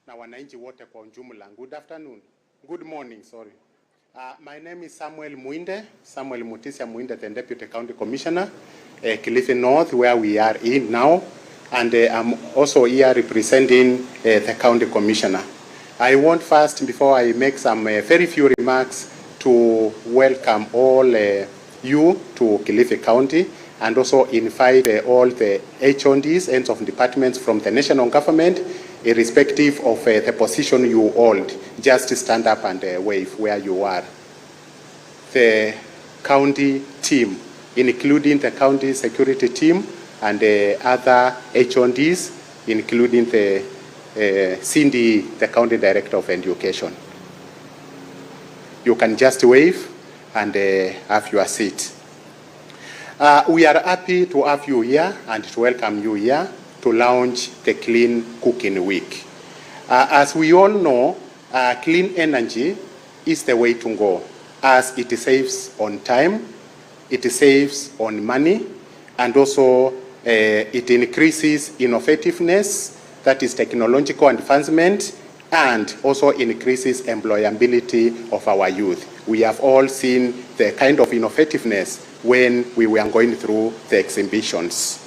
na wananchi wote kwa ujumla. Good afternoon. Good morning, sorry. My name is Samuel Mutisia Muinde, the Deputy County Commissioner, Kilifi North, where we are in now, and I'm also here representing the County Commissioner. I want first, before I make some very few remarks, to welcome all you to Kilifi County, and also invite all the HODs, ends of departments from the national government, irrespective of the position you hold. Just stand up and wave where you are. The county team, including the county security team and other HODs, including the Cindy, the County Director of Education. You can just wave and have your seat. We are happy to have you here and to welcome you here to launch the Clean Cooking Week. As we all know, clean energy is the way to go, as it saves on time, it saves on money, and also it increases innovativeness, that is technological advancement, and also increases employability of our youth. We have all seen the kind of innovativeness when we were going through the exhibitions.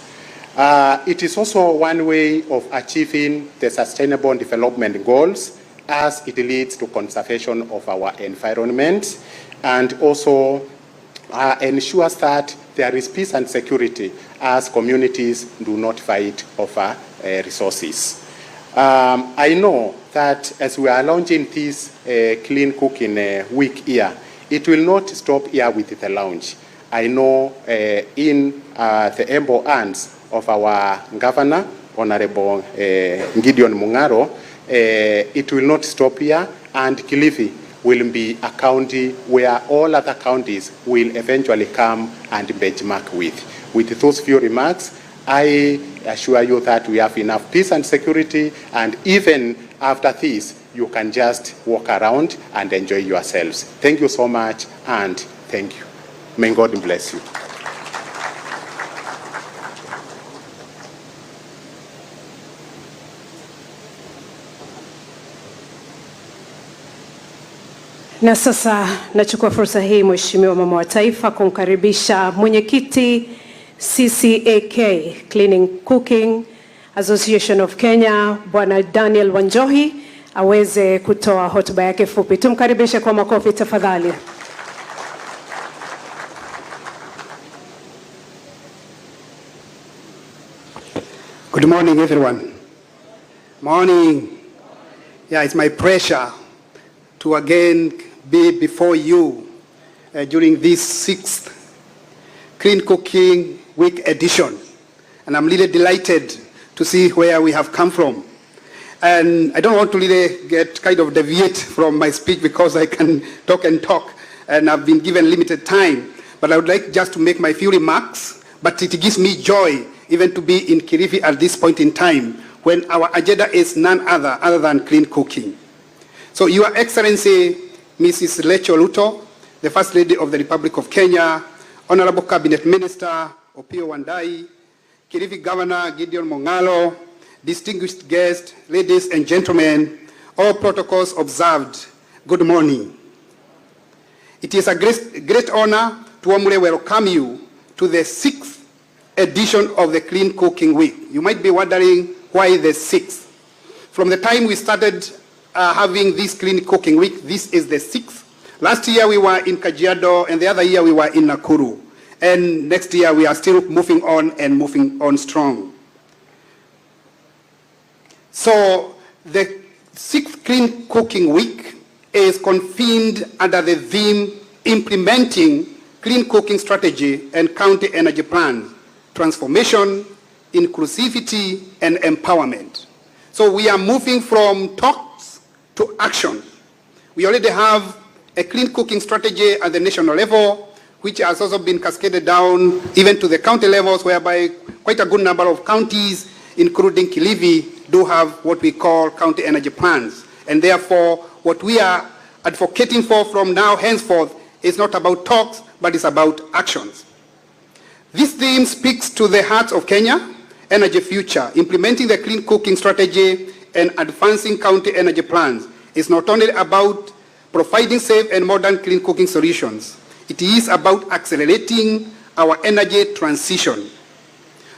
It is also one way of achieving the sustainable development goals, as it leads to conservation of our environment, and also ensures that there is peace and security as communities do not fight over resources. I know that as we are launching this Clean Cooking Week here, it will not stop here with the launch. I know in the able hands of our governor, Honorable Gideon Mungaro, it will not stop here, and Kilifi will be a county where all other counties will eventually come and benchmark with. With those few remarks, I assure you that we have enough peace and security, and even after this, you can just walk around and enjoy yourselves. Thank you so much, and thank you. May God bless you. Na sasa nachukua fursa hii Mheshimiwa Mama wa Taifa kumkaribisha mwenyekiti CCAK, Cleaning Cooking Association of Kenya, Bwana Daniel Wanjohi, aweze kutoa hotuba yake fupi. Tumkaribishe kwa makofi tafadhali. Good morning, everyone. Morning. Yeah, it's my pleasure to again be before you during this 6th Clean Cooking Week edition. And I'm really delighted to see where we have come from. And I don't want to really get kind of deviate from my speech because I can talk and talk, and I've been given limited time. But I would like just to make my few remarks, but it gives me joy even to be in Kilifi at this point in time when our agenda is none other than clean cooking. So Your Excellency, Mrs. Ruto, the First Lady of the Republic of Kenya, Honorable Cabinet Minister Opiyo Wandayi, Kilifi Governor Gideon Mungaro, distinguished guests, ladies and gentlemen, all protocols observed, good morning. It is a great honor to warmly welcome you to the 6th edition of the Clean Cooking Week. You might be wondering why the 6th. From the time we started having this Clean Cooking Week, this is the 6th. Last year we were in Kajiado, and the other year we were in Nakuru. And next year we are still moving on and moving on strong. So the 6th Clean Cooking Week is convened under the theme Implementing Clean Cooking Strategy and County Energy Plan, Transformation, Inclusivity, and Empowerment. So we are moving from talks to action. We already have a clean cooking strategy at the national level, which has also been cascaded down even to the county levels, whereby quite a good number of counties, including Kilifi, do have what we call county energy plans. And therefore, what we are advocating for from now henceforth is not about talks, but it's about actions. This theme speaks to the heart of Kenya, energy future, implementing the clean cooking strategy and advancing county energy plans is not only about providing safe and modern clean cooking solutions, it is about accelerating our energy transition,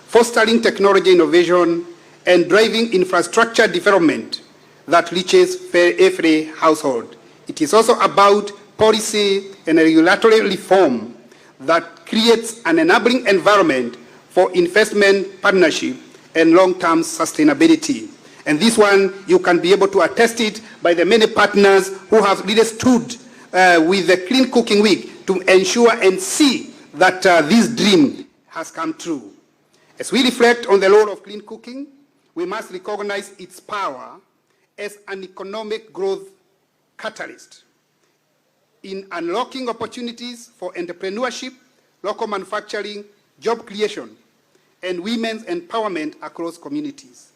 fostering technology innovation, and driving infrastructure development that reaches every household. It is also about policy and regulatory reform that creates an enabling environment for investment, partnership, and long-term sustainability. And this one, you can be able to attest it by the many partners who have really stood with the Clean Cooking Week to ensure and see that this dream has come true. As we reflect on the role of clean cooking, we must recognize its power as an economic growth catalyst in unlocking opportunities for entrepreneurship, local manufacturing, job creation, and women's empowerment across communities.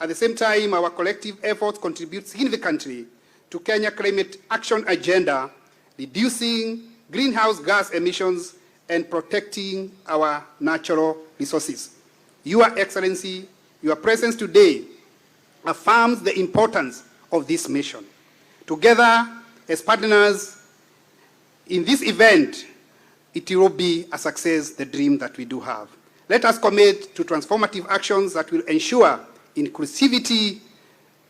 At the same time, our collective efforts contribute significantly to Kenya Climate Action Agenda, reducing greenhouse gas emissions and protecting our natural resources. Your Excellency, your presence today affirms the importance of this mission. Together, as partners in this event, it will be a success, the dream that we do have. Let us commit to transformative actions that will ensure inclusivity,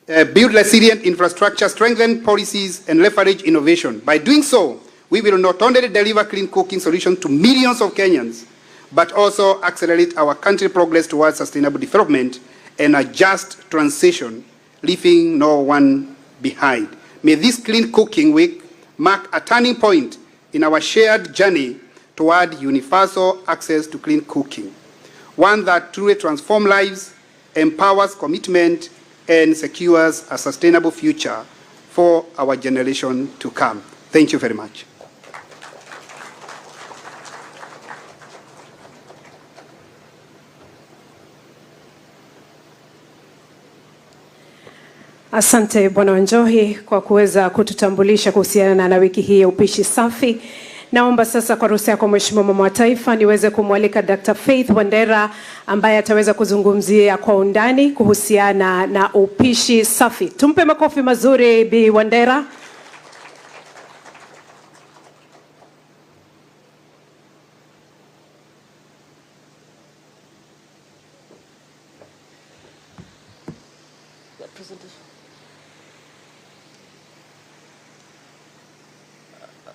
build resilient infrastructure, strengthen policies, and leverage innovation. By doing so, we will not only deliver clean cooking solutions to millions of Kenyans, but also accelerate our country's progress towards sustainable development and a just transition, leaving no one behind. May this Clean Cooking Week mark a turning point in our shared journey toward universal access to clean cooking, one that truly transforms lives, empowers commitment, and secures a sustainable future for our generation to come. Thank you very much. Asante Bwana Wanjohi kwa kuweza kututambulisha kuhusiana na wiki hii ya upishi safi. Naomba sasa kwa ruhusa yako Mheshimiwa Mama wa Taifa niweze kumwalika Dr. Faith Wandera ambaye ataweza kuzungumzia kwa undani kuhusiana na upishi safi. Tumpe makofi mazuri Bi Wandera.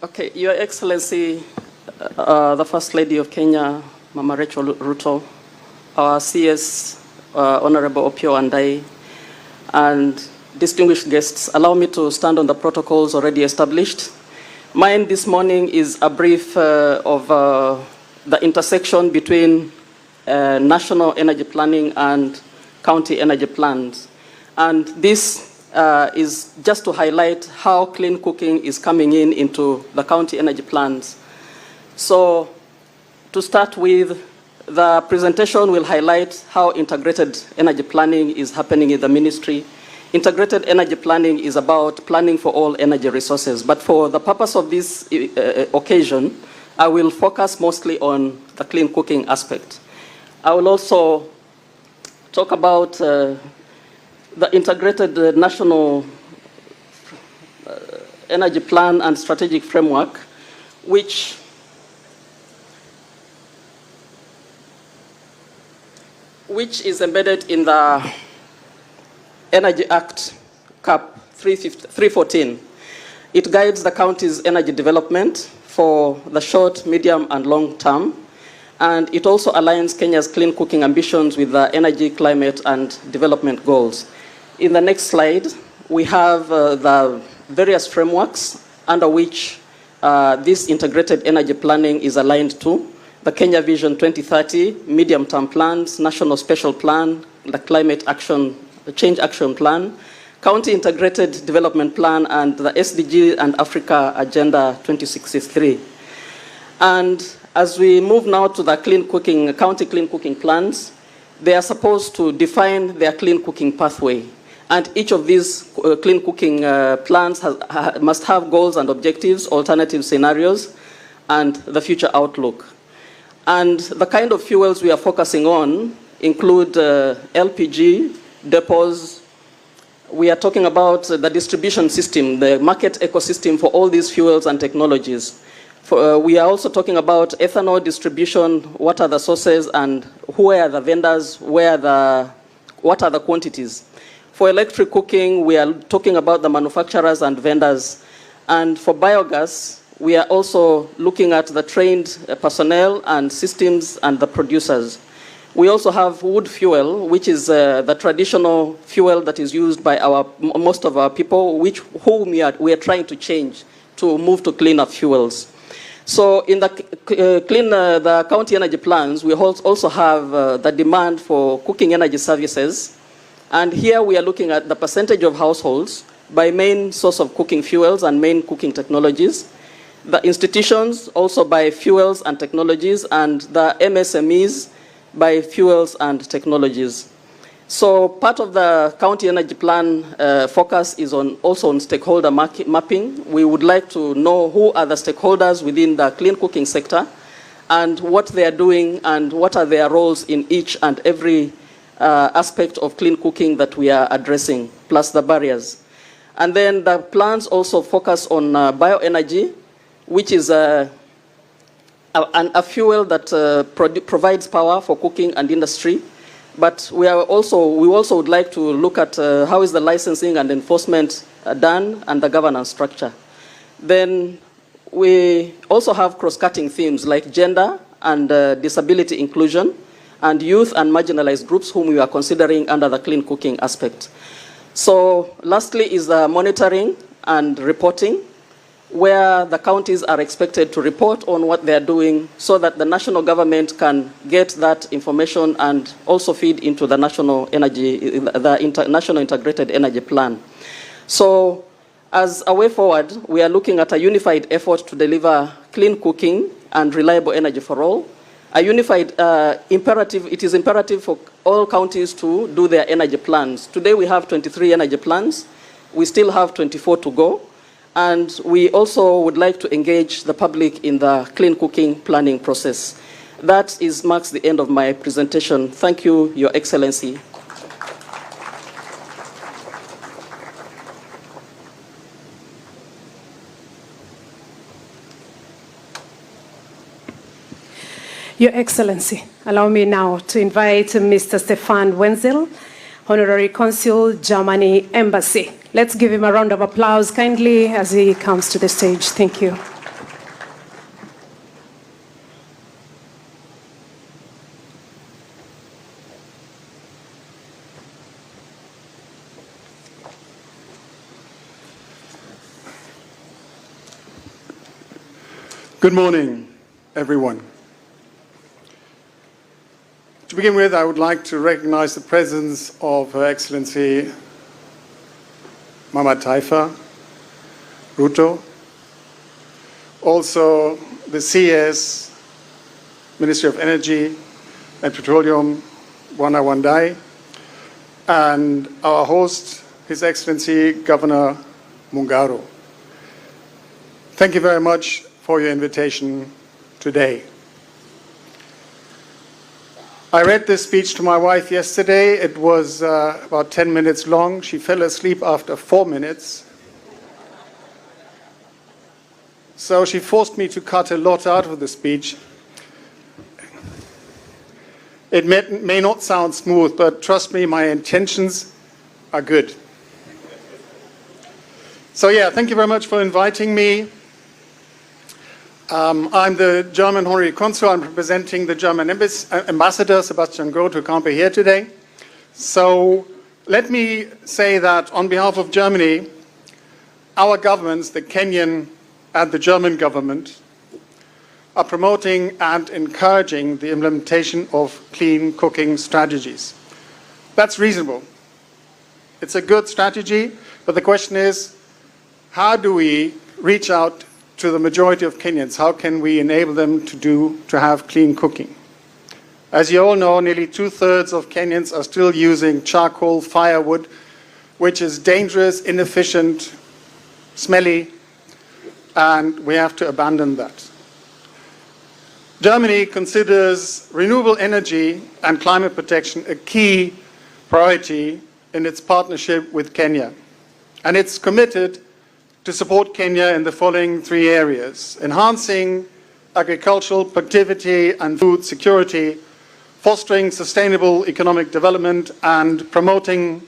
Okay, Your Excellency, the First Lady of Kenya, Mama Rachel Ruto, our CS, Honorable Opio Andai, and distinguished guests, allow me to stand on the protocols already established. Mine this morning is a brief of the intersection between national energy planning and county energy plans. And this is just to highlight how clean cooking is coming into the county energy plans. So to start with, the presentation will highlight how integrated energy planning is happening in the ministry. Integrated energy planning is about planning for all energy resources. But for the purpose of this occasion, I will focus mostly on the clean cooking aspect. I will also talk about the integrated national energy plan and strategic framework, which is embedded in the Energy Act Cap 314. It guides the county's energy development for the short, medium, and long term. And it also aligns Kenya's clean cooking ambitions with the energy, climate, and development goals. In the next slide, we have the various frameworks under which this integrated energy planning is aligned to: the Kenya Vision 2030, medium-term plans, national special plan, the climate action, the change action plan, county integrated development plan, and the SDG and Africa Agenda 2063. And as we move now to the clean cooking, county clean cooking plans, they are supposed to define their clean cooking pathway. And each of these clean cooking plans must have goals and objectives, alternative scenarios, and the future outlook. And the kind of fuels we are focusing on include LPG, depots, we are talking about the distribution system, the market ecosystem for all these fuels and technologies. We are also talking about ethanol distribution, what are the sources and who are the vendors, what are the quantities. For electric cooking, we are talking about the manufacturers and vendors. And for biogas, we are also looking at the trained personnel and systems and the producers. We also have wood fuel, which is the traditional fuel that is used by most of our people, whom we are trying to change to move to cleaner fuels. So in the county energy plans, we also have the demand for cooking energy services. And here we are looking at the percentage of households by main source of cooking fuels and main cooking technologies. The institutions also by fuels and technologies, and the MSMEs by fuels and technologies. So part of the county energy plan focus is also on stakeholder mapping. We would like to know who are the stakeholders within the clean cooking sector and what they are doing and what are their roles in each and every aspect of clean cooking that we are addressing, plus the barriers. And then the plans also focus on bioenergy, which is a fuel that provides power for cooking and industry. But we also would like to look at how is the licensing and enforcement done and the governance structure. Then we also have cross-cutting themes like gender and disability inclusion and youth and marginalized groups whom we are considering under the clean cooking aspect. So lastly is the monitoring and reporting, where the counties are expected to report on what they are doing so that the national government can get that information and also feed into the national national integrated energy plan. So as a way forward, we are looking at a unified effort to deliver clean cooking and reliable energy for all. A unified imperative, it is imperative for all counties to do their energy plans. Today we have 23 energy plans. We still have 24 to go. And we also would like to engage the public in the clean cooking planning process. That marks the end of my presentation. Thank you, Your Excellency. Your Excellency, allow me now to invite Mr. Stefan Wenzel, Honorary Consul, Germany Embassy. Let's give him a round of applause kindly as he comes to the stage. Thank you. Good morning, everyone. To begin with, I would like to recognize the presence of Her Excellency Mama Taifa, Ruto, also the CS, Ministry of Energy and Petroleum, Wana Wandai, and our host, His Excellency Governor Mungaro. Thank you very much for your invitation today. I read this speech to my wife yesterday. It was about 10 minutes long. She fell asleep after 4 minutes. So she forced me to cut a lot out of the speech. It may not sound smooth, but trust me, my intentions are good. So yeah, thank you very much for inviting me. I'm the German Honorary Consul. I'm representing the German Ambassador, Sebastian Groth, who can't be here today. So let me say that on behalf of Germany, our governments, the Kenyan and the German government, are promoting and encouraging the implementation of clean cooking strategies. That's reasonable. It's a good strategy, but the question is, how do we reach out to the majority of Kenyans? How can we enable them to have clean cooking? As you all know, nearly 2/3 of Kenyans are still using charcoal, firewood, which is dangerous, inefficient, smelly, and we have to abandon that. Germany considers renewable energy and climate protection a key priority in its partnership with Kenya. And it's committed to support Kenya in the following 3 areas: enhancing agricultural productivity and food security, fostering sustainable economic development, and promoting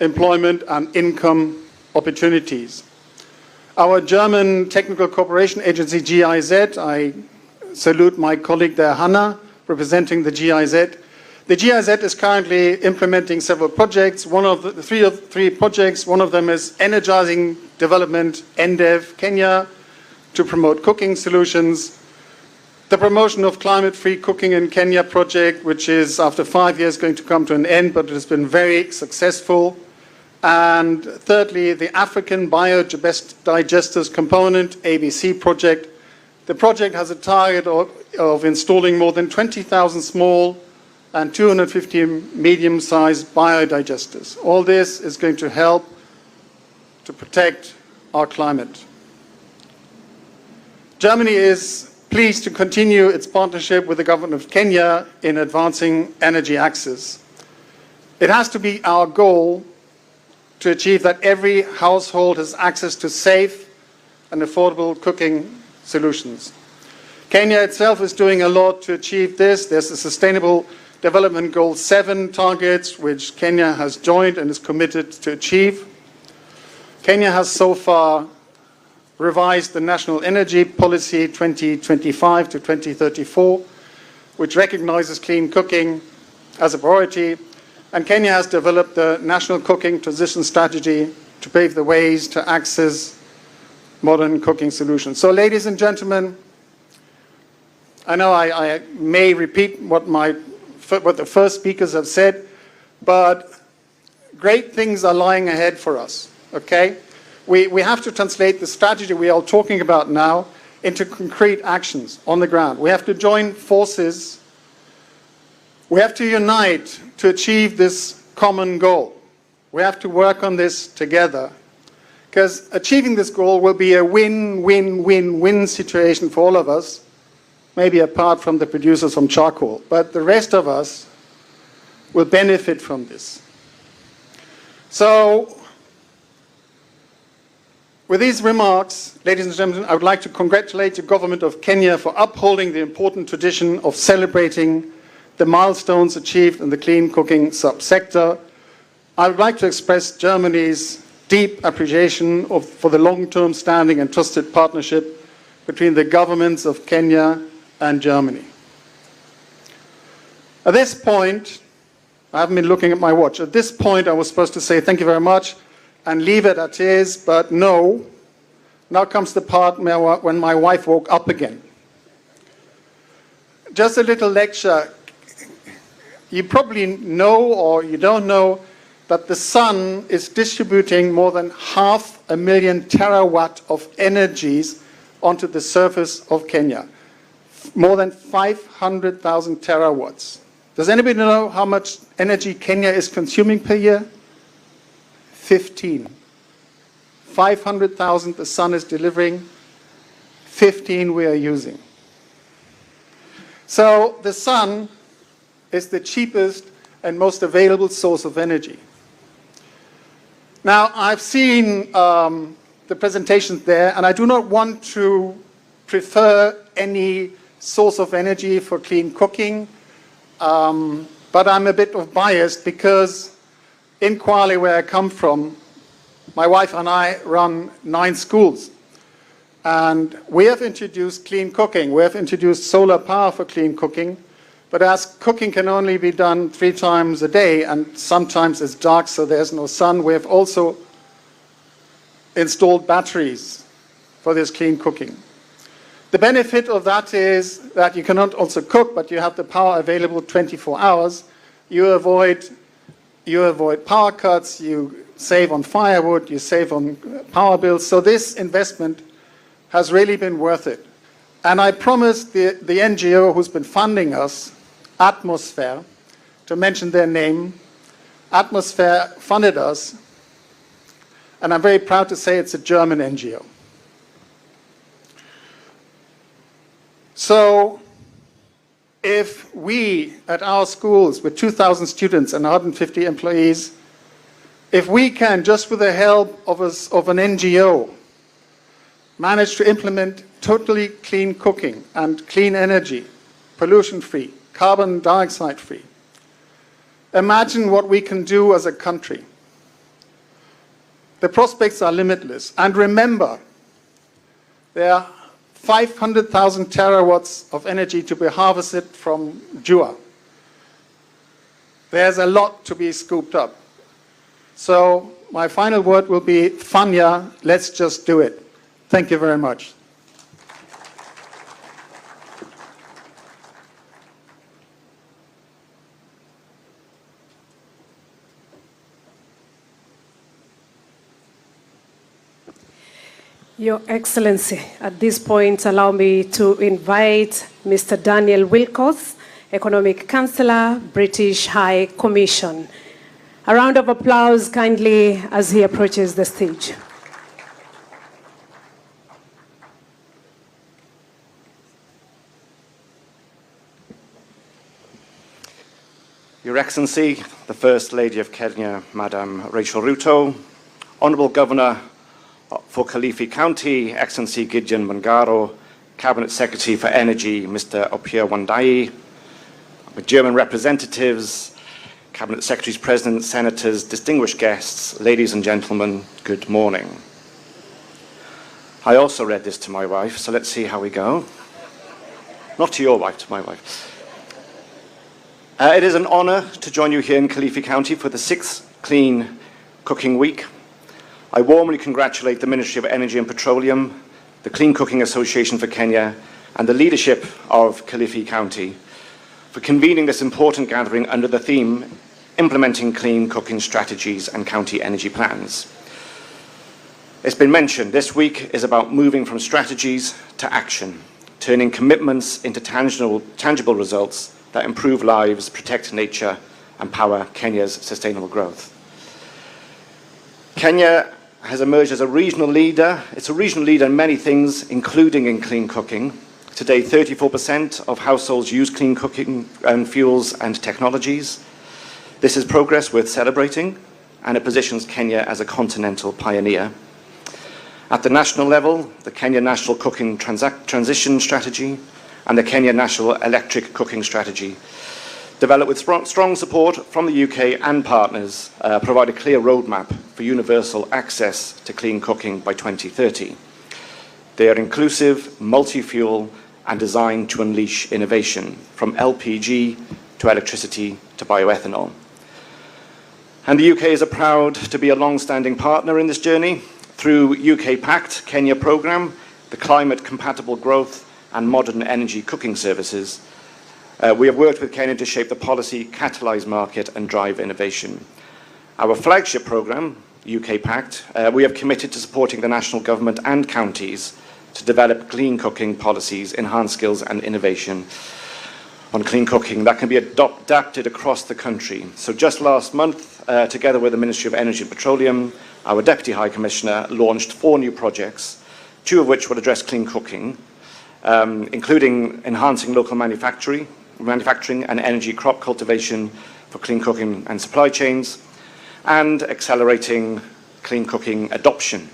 employment and income opportunities. Our German Technical Cooperation Agency, GIZ, I salute my colleague there, Hannah, representing the GIZ. The GIZ is currently implementing several projects. One of the three projects, one of them is Energizing Development, NDEV, Kenya, to promote cooking solutions. The promotion of climate-free cooking in Kenya project, which is after 5 years going to come to an end, but it has been very successful. And thirdly, the African Biodigesters Component, ABC project. The project has a target of installing more than 20,000 small and 250 medium-sized biodigesters. All this is going to help to protect our climate. Germany is pleased to continue its partnership with the government of Kenya in advancing energy access. It has to be our goal to achieve that every household has access to safe and affordable cooking solutions. Kenya itself is doing a lot to achieve this. There's the Sustainable Development Goal 7 targets, which Kenya has joined and is committed to achieve. Kenya has so far revised the National Energy Policy 2025 to 2034, which recognizes clean cooking as a priority. And Kenya has developed the National Cooking Transition Strategy to pave the ways to access modern cooking solutions. So, ladies and gentlemen, I know I may repeat what the first speakers have said, but great things are lying ahead for us, okay? We have to translate the strategy we are talking about now into concrete actions on the ground. We have to join forces. We have to unite to achieve this common goal. We have to work on this together, because achieving this goal will be a win-win-win-win situation for all of us, maybe apart from the producers from charcoal, but the rest of us will benefit from this. So, with these remarks, ladies and gentlemen, I would like to congratulate the government of Kenya for upholding the important tradition of celebrating the milestones achieved in the clean cooking subsector. I would like to express Germany's deep appreciation for the long-term standing and trusted partnership between the governments of Kenya and Germany. At this point, I haven't been looking at my watch. At this point, I was supposed to say thank you very much and leave it at is, but no. Now comes the part when my wife woke up again. Just a little lecture. You probably know, or you don't know, that the sun is distributing more than 500,000 terawatt of energies onto the surface of Kenya. More than 500,000 terawatts. Does anybody know how much energy Kenya is consuming per year? 15. 500,000 the sun is delivering, 15 we are using. So the sun is the cheapest and most available source of energy. Now, I've seen the presentations there, and I do not want to prefer any source of energy for clean cooking, but I'm a bit of biased because in Kwale, where I come from, my wife and I run 9 schools. And we have introduced clean cooking. We have introduced solar power for clean cooking. But as cooking can only be done 3 times a day, and sometimes it's dark, so there's no sun, we have also installed batteries for this clean cooking. The benefit of that is that you cannot also cook, but you have the power available 24 hours. You avoid power cuts, you save on firewood, you save on power bills. So this investment has really been worth it. And I promised the NGO who's been funding us, Atmosphere, to mention their name. Atmosphere funded us, and I'm very proud to say it's a German NGO. So if we, at our schools with 2,000 students and 150 employees, If we can, just with the help of an NGO, manage to implement totally clean cooking and clean energy, pollution-free, carbon dioxide-free, imagine what we can do as a country. The prospects are limitless. And remember, there are 500,000 terawatts of energy to be harvested from Jua. There's a lot to be scooped up. So my final word will be, Fanya, let's just do it. Thank you very much. Your Excellency, at this point, allow me to invite Mr. Daniel Wilcox, Economic Counselor, British High Commission. A round of applause kindly as he approaches the stage. Your Excellency, the First Lady of Kenya, Madam Rachel Ruto, Honourable Governor for Kilifi County, Excellency Gideon Mungaro, Cabinet Secretary for Energy, Mr. Opiyo Wandayi, German representatives, Cabinet Secretaries, President, Senators, distinguished guests, ladies and gentlemen, good morning. I also read this to my wife, so let's see how we go. Not to your wife, to my wife. It is an honour to join you here in Kilifi County for the 6th Clean Cooking Week. I warmly congratulate the Ministry of Energy and Petroleum, the Clean Cooking Association for Kenya, and the leadership of Kilifi County for convening this important gathering under the theme, Implementing Clean Cooking Strategies and County Energy Plans. It's been mentioned, this week is about moving from strategies to action, turning commitments into tangible results that improve lives, protect nature, and power Kenya's sustainable growth. Kenya has emerged as a regional leader. It's a regional leader in many things, including in clean cooking. Today, 34% of households use clean cooking and fuels and technologies. This is progress worth celebrating, and it positions Kenya as a continental pioneer. At the national level, the Kenya National Cooking Transition Strategy and the Kenya National Electric Cooking Strategy, developed with strong support from the UK and partners, provide a clear roadmap for universal access to clean cooking by 2030. They are inclusive, multi-fuel, and designed to unleash innovation, from LPG to electricity to bioethanol. And the UK is proud to be a long-standing partner in this journey through UK Pact, Kenya Programme, the Climate Compatible Growth and Modern Energy Cooking Services. We have worked with Kenya to shape the policy, catalyse market and drive innovation. Our flagship programme, UK Pact, we have committed to supporting the national government and counties to develop clean cooking policies, enhance skills and innovation on clean cooking that can be adapted across the country. So just last month, together with the Ministry of Energy and Petroleum, our Deputy High Commissioner launched 4 new projects, 2 of which will address clean cooking, including enhancing local manufacturing and energy crop cultivation for clean cooking and supply chains, and accelerating clean cooking adoption.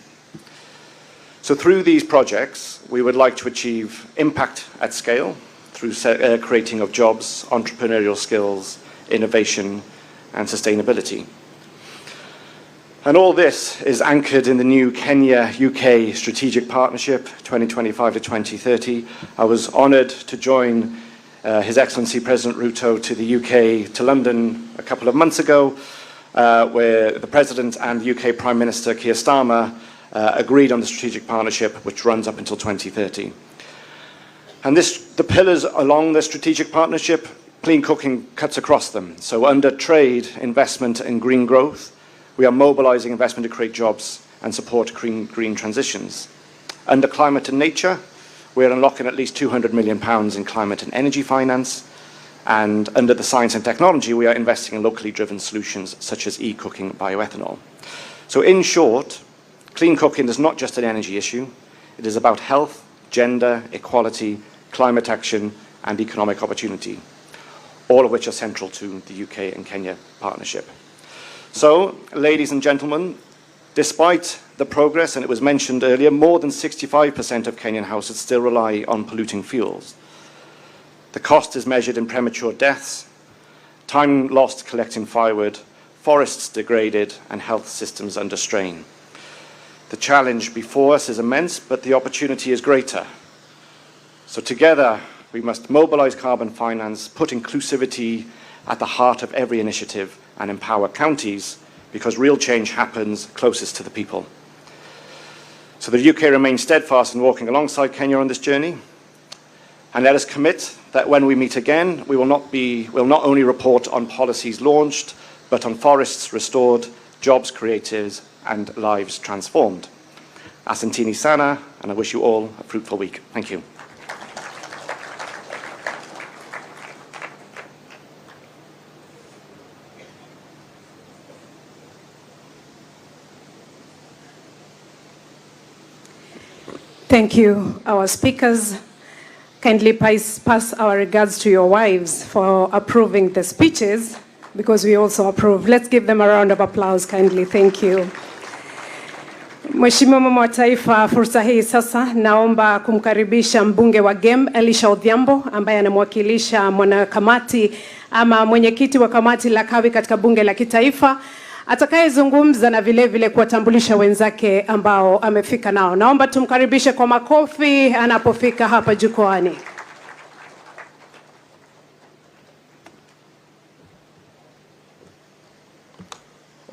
So through these projects, we would like to achieve impact at scale through creating of jobs, entrepreneurial skills, innovation, and sustainability. And all this is anchored in the new Kenya-UK Strategic Partnership 2025 to 2030. I was honoured to join His Excellency President Ruto to the UK, to London a couple of months ago, where the President and the UK Prime Minister Keir Starmer agreed on the strategic partnership, which runs up until 2030. And the pillars along the strategic partnership, clean cooking cuts across them. So under trade, investment and green growth, we are mobilising investment to create jobs and support green transitions. Under climate and nature, we are unlocking at least £200 million in climate and energy finance. And under the science and technology, we are investing in locally driven solutions such as e-cooking bioethanol. So in short, clean cooking is not just an energy issue. It is about health, gender, equality, climate action, and economic opportunity, all of which are central to the UK and Kenya partnership. So, ladies and gentlemen, despite the progress, and it was mentioned earlier, more than 65% of Kenyan households still rely on polluting fuels. The cost is measured in premature deaths, time lost collecting firewood, forests degraded, and health systems under strain. The challenge before us is immense, but the opportunity is greater. So together, we must mobilize carbon finance, put inclusivity at the heart of every initiative, and empower counties, because real change happens closest to the people. So the UK remains steadfast in walking alongside Kenya on this journey. And let us commit that when we meet again, we will not only report on policies launched, but on forests restored, jobs created, and lives transformed. Asantini sana, and I wish you all a fruitful week. Thank you. Thank you, our speakers. Kindly pass our regards to your wives for approving the speeches, because we also approve. Let's give them a round of applause kindly. Thank you. Mheshimiwa Mama wa Taifa, fursa hii sasa naomba kumkaribisha mbunge wa Gem Elisha Odhiambo ambaye anamwakilisha mwanakamati ama mwenyekiti wa kamati la kawi katika bunge la kitaifa, atakayezungumza na vile vile kuwatambulisha wenzake ambao amefika nao. Naomba tumkaribishe kwa makofi anapofika hapa jukwani.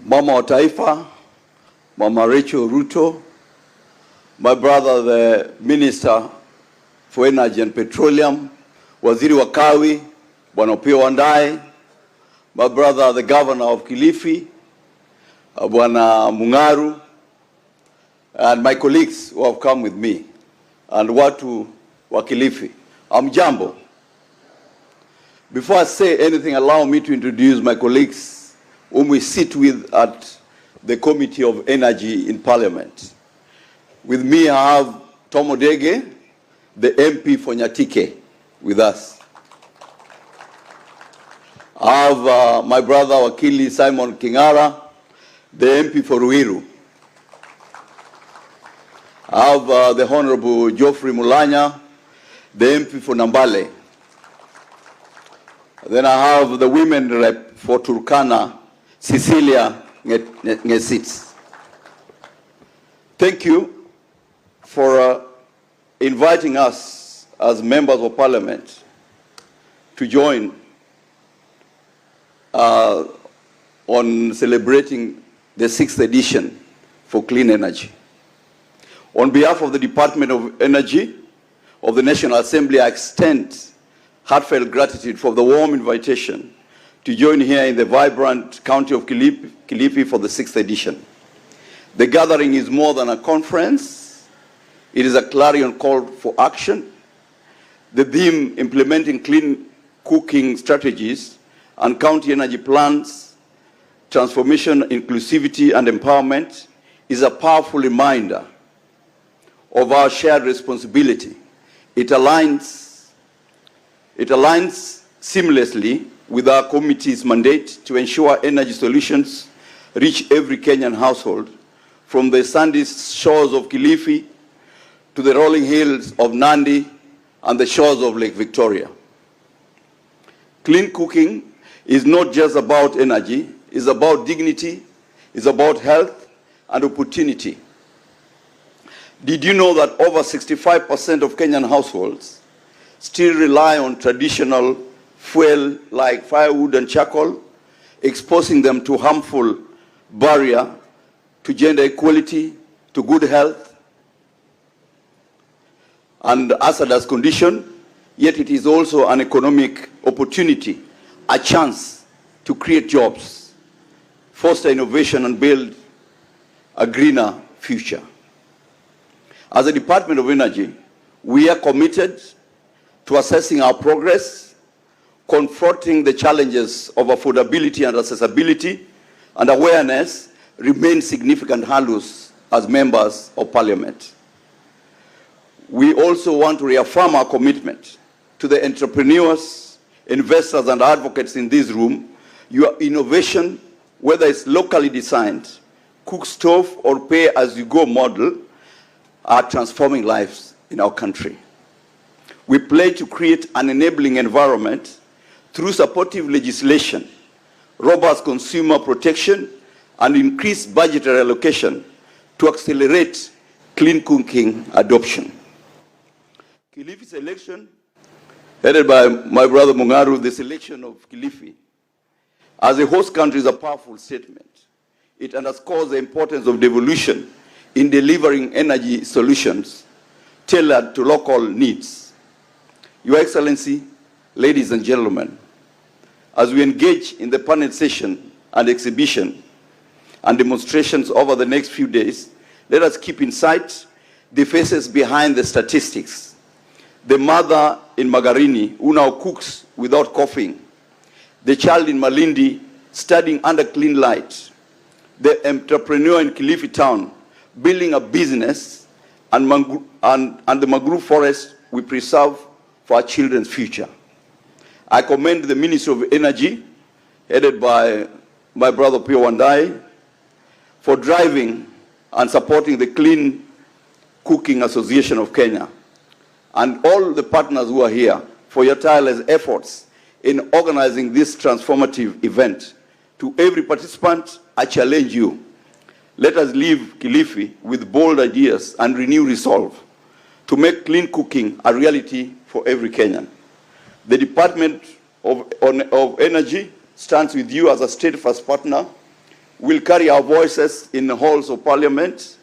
Mama wa Taifa, Mama Rachel Ruto, my brother the Minister for Energy and Petroleum, Waziri wa Kawi, Bwana Opiyo Wandayi, my brother the Governor of Kilifi, Bwana Mungaru, and my colleagues who have come with me, and watu wa Kilifi. Hamjambo. Before I say anything, allow me to introduce my colleagues whom we sit with at the Committee of Energy in Parliament. With me I have Tom Odege, the MP for Nyatike, with us. I have my brother Wakili Simon Kingara, the MP for Ruiru. I have the Honorable Geoffrey Mulanya, the MP for Nambale. Then I have the women rep for Turkana, Cecilia Ngesitz. Thank you for inviting us as members of Parliament to join on celebrating the 6th edition for clean energy. On behalf of the Department of Energy of the National Assembly, I extend heartfelt gratitude for the warm invitation to join here in the vibrant county of Kilifi for the 6th edition. The gathering is more than a conference. It is a clarion call for action. The theme, implementing clean cooking strategies and county energy plans, transformation, inclusivity, and empowerment, is a powerful reminder of our shared responsibility. It aligns seamlessly with our committee's mandate to ensure energy solutions reach every Kenyan household, from the sandy shores of Kilifi to the rolling hills of Nandi and the shores of Lake Victoria. Clean cooking is not just about energy, it's about dignity, it's about health and opportunity. Did you know that over 65% of Kenyan households still rely on traditional fuel like firewood and charcoal, exposing them to harmful barrier to gender equality, to good health, and hazardous condition? Yet it is also an economic opportunity, a chance to create jobs, foster innovation, and build a greener future. As a Department of Energy, we are committed to assessing our progress, confronting the challenges of affordability and accessibility, and awareness remain significant hurdles as members of Parliament. We also want to reaffirm our commitment to the entrepreneurs, investors, and advocates in this room. Your innovation whether it's locally designed, cook stove, or pay-as-you-go model, are transforming lives in our country. We pledge to create an enabling environment through supportive legislation, robust consumer protection, and increased budgetary allocation to accelerate clean cooking adoption. Kilifi's election, headed by my brother Mungaru, the selection of Kilifi as a host country is a powerful statement. It underscores the importance of devolution in delivering energy solutions tailored to local needs. Your Excellency, ladies and gentlemen, as we engage in the panel session and exhibition and demonstrations over the next few days, let us keep in sight the faces behind the statistics. The mother in Magarini who now cooks without coughing, the child in Malindi studying under clean light, the entrepreneur in Kilifi town building a business, and the mangrove forest we preserve for our children's future. I commend the Ministry of Energy, headed by my brother Pio Wandai, for driving and supporting the Clean Cooking Association of Kenya, and all the partners who are here for your tireless efforts in organizing this transformative event. To every participant, I challenge you. Let us leave Kilifi with bold ideas and renewed resolve to make clean cooking a reality for every Kenyan. The Department of Energy stands with you as a steadfast partner. We'll carry our voices in the halls of Parliament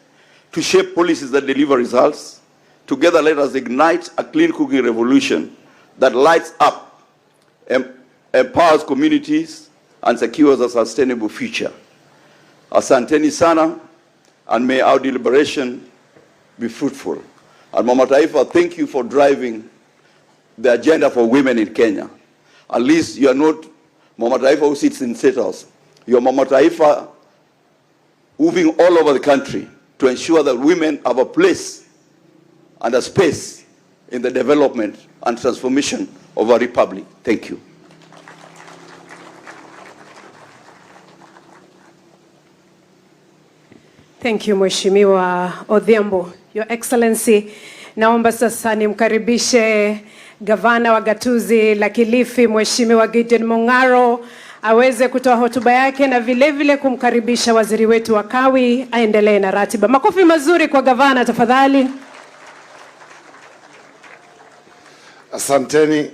to shape policies that deliver results. Together, let us ignite a clean cooking revolution that lights up, empowers communities, and secures a sustainable future. Asanteni sana, and may our deliberation be fruitful. And Mama Taifa, thank you for driving the agenda for women in Kenya. At least you are not Mama Taifa who sits in State House. You are Mama Taifa moving all over the country to ensure that women have a place and a space in the development and transformation of our republic. Thank you. Thank you, Mheshimiwa Odhiambo. Your Excellency, naomba sasa nimkaribishe Gavana wa Gatuzi la Kilifi, Mheshimiwa Gideon Mung'aro, aweze kutoa hotuba yake na vile vile kumkaribisha waziri wetu wa Kawi aendelee na ratiba. Makofi mazuri kwa gavana tafadhali. Asanteni.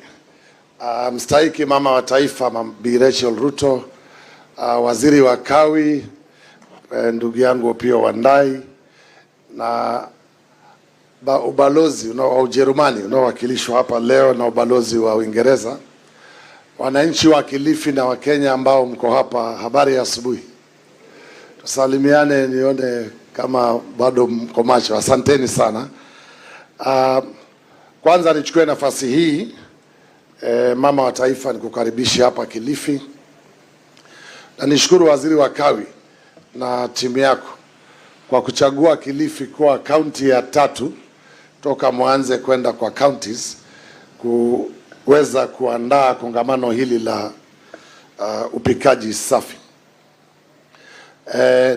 Mstahiki mama wa taifa Bi Rachel Ruto, waziri wa Kawi ndugu yangu Pio Wandai, na ubalozi wa Ujerumani unaowakilishwa hapa leo na ubalozi wa Uingereza, wananchi wa Kilifi na wa Kenya ambao mko hapa, habari ya asubuhi. Tusalimiane nione kama bado mko macho. Asanteni sana. Kwanza nichukue nafasi hii mama wa taifa nikukaribisha hapa Kilifi, na nishukuru waziri wa Kawi na timu yako kwa kuchagua Kilifi kuwa kaunti ya 3 toka mwanze kwenda kwa counties kuweza kuandaa kongamano hili la upikaji safi.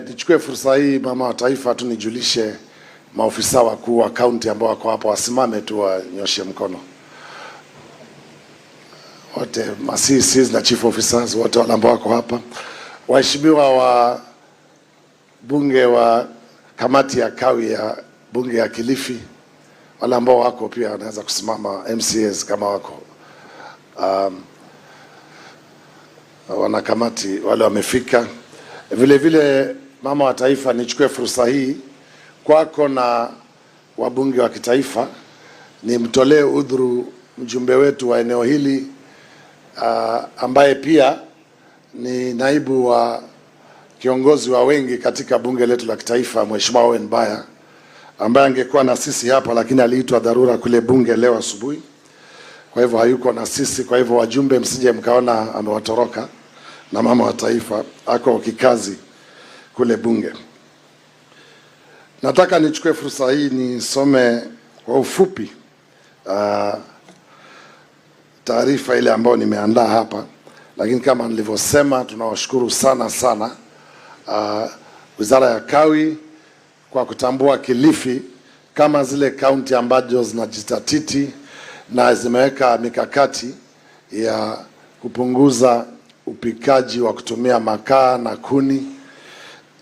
Nichukue fursa hii mama wa taifa tunijulishe maofisa wakuu wa kaunti ambao wako hapa, wasimame tu wanyoshe mkono. Wote CCs na chief officers wote wale ambao wako hapa, waheshimiwa wa bunge wa kamati ya Kawi ya bunge ya Kilifi, wale ambao wako pia wanaweza kusimama, MCAs kama wako, wanakamati wale wamefika. Vile vile mama wa taifa, nichukue fursa hii kwako na wabunge wa kitaifa nimtolee udhuru mjumbe wetu wa eneo hili ambaye pia ni naibu wa kiongozi wa wengi katika bunge letu la kitaifa, Mheshimiwa Owen Baya, ambaye angekuwa na sisi hapa lakini aliitwa dharura kule bunge leo asubuhi, kwa hivyo hayuko na sisi. Kwa hivyo wajumbe, msije mkaona amewatoroka, na mama wa taifa ako kikazi kule bunge. Nataka nichukue fursa hii nisome kwa ufupi taarifa ile ambayo nimeandaa hapa, lakini kama nilivyosema, tunawashukuru sana sana Wizara ya Kawi kwa kutambua Kilifi kama zile kaunti ambazo zinajitatiti na zimeweka mikakati ya kupunguza upikaji wa kutumia makaa na kuni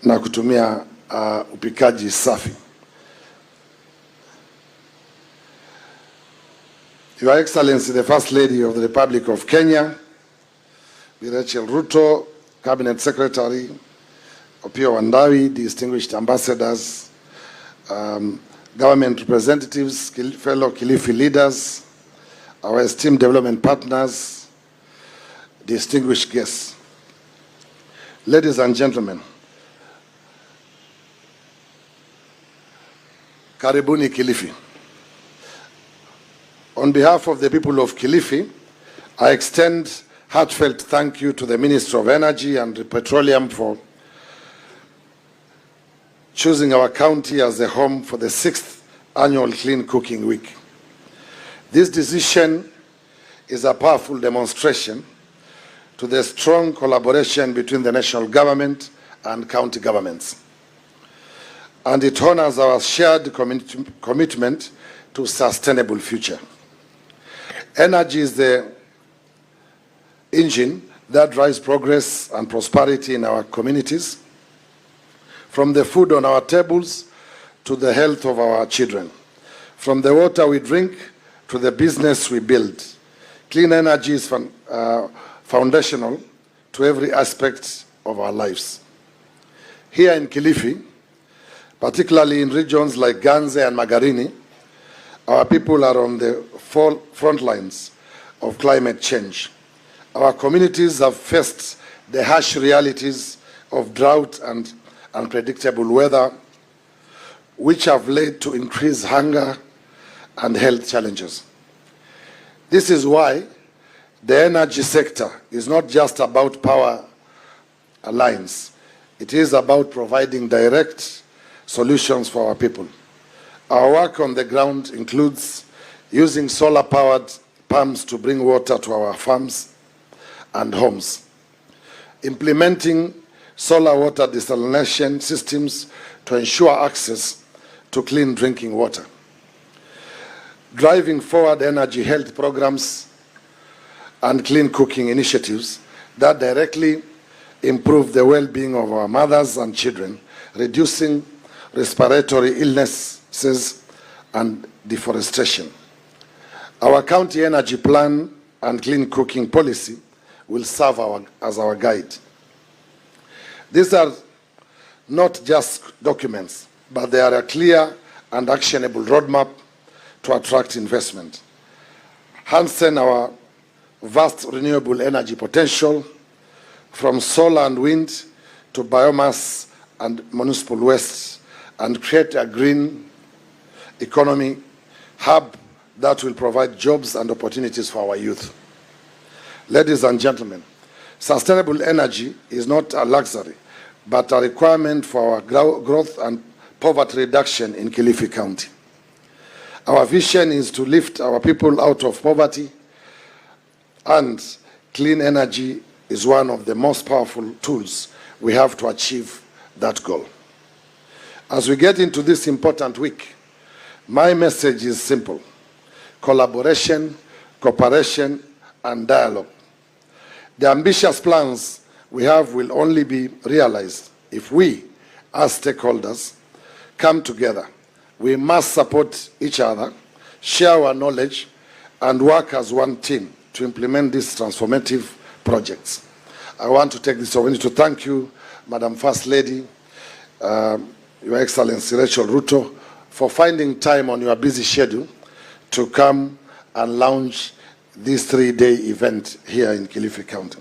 na kutumia upikaji safi. Your Excellency, the First Lady of the Republic of Kenya, Rachel Ruto, Cabinet Secretary, Opiyo Wandayi, distinguished ambassadors, government representatives, fellow Kilifi leaders, our esteemed development partners, distinguished guests. Ladies and gentlemen, karibuni Kilifi. On behalf of the people of Kilifi, I extend heartfelt thank you to the Minister of Energy and Petroleum for choosing our county as the home for the 6th annual Clean Cooking Week. This decision is a powerful demonstration to the strong collaboration between the national government and county governments. And it honors our shared commitment to a sustainable future. Energy is the engine that drives progress and prosperity in our communities, from the food on our tables to the health of our children, from the water we drink to the business we build. Clean energy is foundational to every aspect of our lives. Here in Kilifi, particularly in regions like Ganze and Magarini, our people are on the front lines of climate change. Our communities have faced the harsh realities of drought and unpredictable weather, which have led to increased hunger and health challenges. This is why the energy sector is not just about power lines. It is about providing direct solutions for our people. Our work on the ground includes using solar-powered pumps to bring water to our farms and homes, implementing solar water desalination systems to ensure access to clean drinking water, driving forward energy health programs and clean cooking initiatives that directly improve the well-being of our mothers and children, reducing respiratory illnesses and deforestation. Our county energy plan and clean cooking policy will serve as our guide. These are not just documents, but they are a clear and actionable roadmap to attract investment, harnessing our vast renewable energy potential from solar and wind to biomass and municipal waste, and create a green economy hub that will provide jobs and opportunities for our youth. Ladies and gentlemen, sustainable energy is not a luxury, but a requirement for our growth and poverty reduction in Kilifi County. Our vision is to lift our people out of poverty, and clean energy is one of the most powerful tools we have to achieve that goal. As we get into this important week, my message is simple: collaboration, cooperation, and dialogue. The ambitious plans we have will only be realized if we, as stakeholders, come together. We must support each other, share our knowledge, and work as one team to implement these transformative projects. I want to take this opportunity to thank you, Madam First Lady, Your Excellency Rachel Ruto, for finding time on your busy schedule to come and launch this 3-day event here in Kilifi County.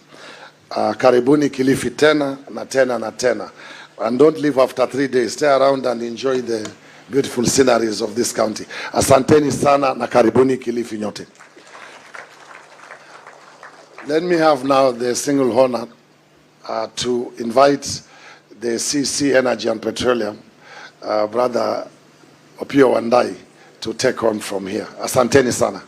Karibuni Kilifi tena na tena na tena. And don't leave after 3 days. Stay around and enjoy the beautiful sceneries of this county. Asanteni sana na karibuni Kilifi nyote. Let me have now the single honor to invite the CC Energy and Petroleum, Brother Opiyo Wandayi, to take on from here. Asanteni sana.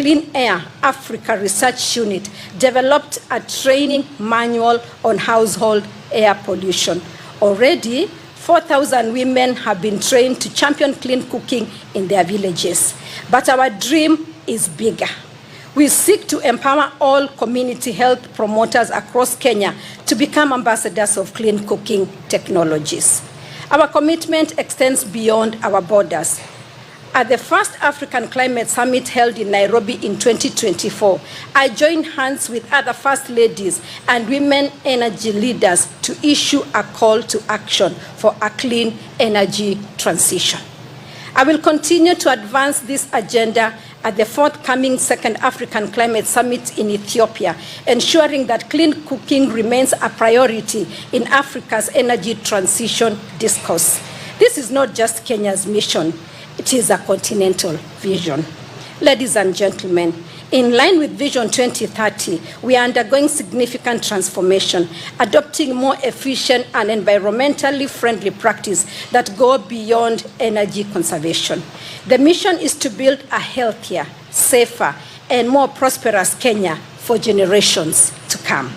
Clean Air Africa Research Unit developed a training manual on household air pollution. Already, 4,000 women have been trained to champion clean cooking in their villages. But our dream is bigger. We seek to empower all community health promoters across Kenya to become ambassadors of clean cooking technologies. Our commitment extends beyond our borders. At the first African Climate Summit held in Nairobi in 2024, I joined hands with other First Ladies and women energy leaders to issue a call to action for a clean energy transition. I will continue to advance this agenda at the forthcoming Second African Climate Summit in Ethiopia, ensuring that clean cooking remains a priority in Africa's energy transition discourse. This is not just Kenya's mission. It is a continental vision. Ladies and gentlemen, in line with Vision 2030, we are undergoing significant transformation, adopting more efficient and environmentally friendly practices that go beyond energy conservation. The mission is to build a healthier, safer, and more prosperous Kenya for generations to come.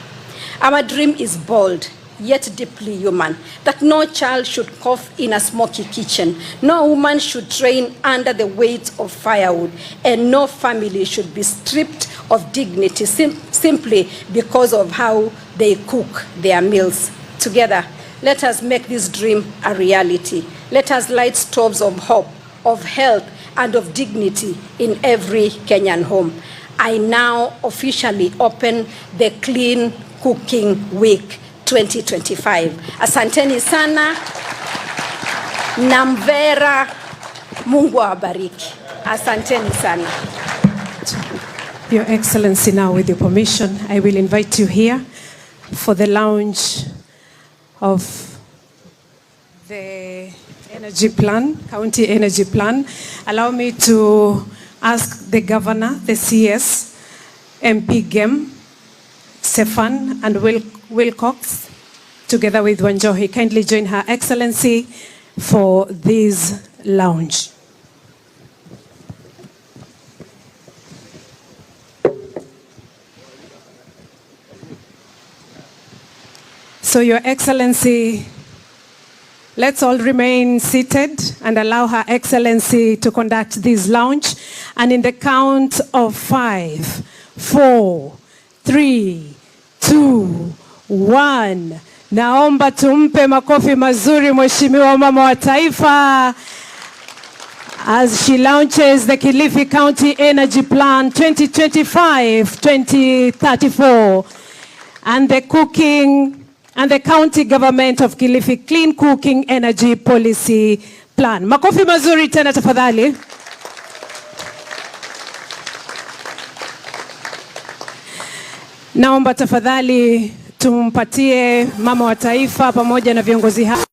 Our dream is bold, yet deeply human, that no child should cough in a smoky kitchen, no woman should train under the weight of firewood, and no family should be stripped of dignity simply because of how they cook their meals. Together, let us make this dream a reality. Let us light stoves of hope, of health, and of dignity in every Kenyan home. I now officially open the Clean Cooking Week 2025. Asanteni sana. Namvera. Mungu awabariki. Asanteni sana. Your Excellency, now with your permission, I will invite you here for the launch of the energy plan, county energy plan. Allow me to ask the governor, the CS, MP Gem, Stefan, and Wilcox, together with Wanjohi, kindly join Her Excellency for this launch. So, Your Excellency, let's all remain seated and allow Her Excellency to conduct this launch. And in the count of 5, 4, 3, 2, 1. Naomba tumpe makofi mazuri Mheshimiwa Mama wa Taifa as she launches the Kilifi County Energy Plan 2025-2034 and the county government of Kilifi Clean Cooking Energy Policy Plan. Makofi mazuri tena tafadhali. Naomba tafadhali tumpatie Mama wa Taifa pamoja na viongozi hao